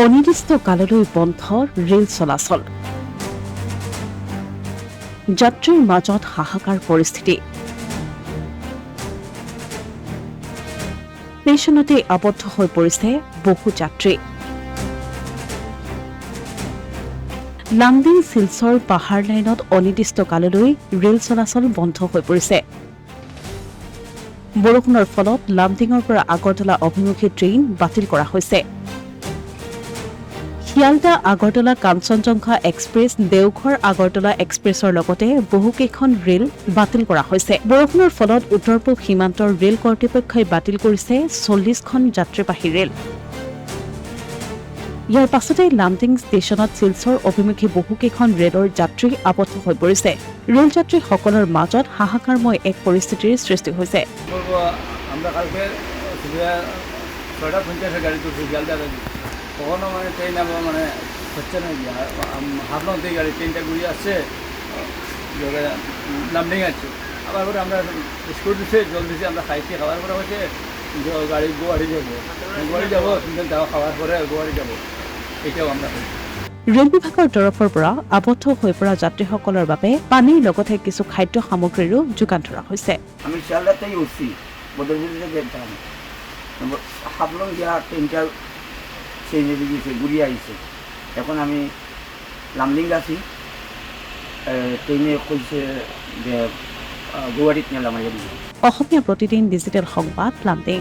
অনিৰ্দিষ্টকাললৈ বন্ধ ৰেল চলাচল। যাত্ৰীৰ মাজত হাহাকাৰ পৰিস্থিতি। ষ্টেচনতে আবদ্ধ হৈ পৰিছে বহু যাত্ৰী। লামডিং শিলচৰ পাহাৰ লাইনত অনিৰ্দিষ্টকাললৈ ৰেল চলাচল বন্ধ হৈ পৰিছে। বৰষুণৰ ফলত লামডিঙৰ পৰা আগৰতলা অভিমুখী ট্ৰেইন বাতিল কৰা হৈছে। শিয়ালদা আগৰতলা কাঞ্চনজংঘা এক্সপ্ৰেছ, দেওঘৰ আগৰতলা এক্সপ্ৰেছৰ লগতে বহুকেইখন ৰেল বাতিল কৰা হৈছে। বৰষুণৰ ফলত উত্তৰ পূব সীমান্তৰ ৰেল কৰ্তৃপক্ষই বাতিল কৰিছে 40খন যাত্ৰীবাহী ৰেল। ইয়াৰ পাছতে লামডিং ষ্টেচনত শিলচৰ অভিমুখী বহুকেইখন ৰেলৰ যাত্ৰী আবদ্ধ হৈ পৰিছে। ৰেল যাত্ৰীসকলৰ মাজত হাহাকাৰময় এক পৰিস্থিতিৰ সৃষ্টি হৈছে। আমরা কালকে 6:50 গাড়ি তুলছি শিয়ালদা কখনো মানে ট্রেন মানে হচ্ছে না কি হাফলং থেকে গাড়ি ট্রেনটা ঘুরিয়ে আসছে লামডিং আছে। আবার পরে আমরা স্কুল দিচ্ছে জল দিচ্ছি, আমরা খাইছি, খাওয়ার পরে হচ্ছে গাড়ি গুয়াহাটি যাবো কিন্তু খাওয়ার পরে গুয়াহাটি যাবো, এটাও আমরা ৰেল বিভাগৰ তৰফৰ পৰা আবদ্ধ হৈ পৰা যাত্ৰীসকলৰ বাবে পানীৰ লগতে কিছু খাদ্য সামগ্ৰীৰো যোগান ধৰা হৈছে। আমি শিয়ালদাতেই উঠছি, বদরপুরে যেতাম, হাফলং গিয়া ট্রেনটা চেঞ্জ হয়ে গেছে, ঘুরিয়ে আইছে। এখন আমি লামডিং আছি, ট্রেনে কইছে যে গুয়াহাটিত নিলাম। অসমীয়া প্ৰতিদিন ডিজিটেল সংবাদ, লামডিং।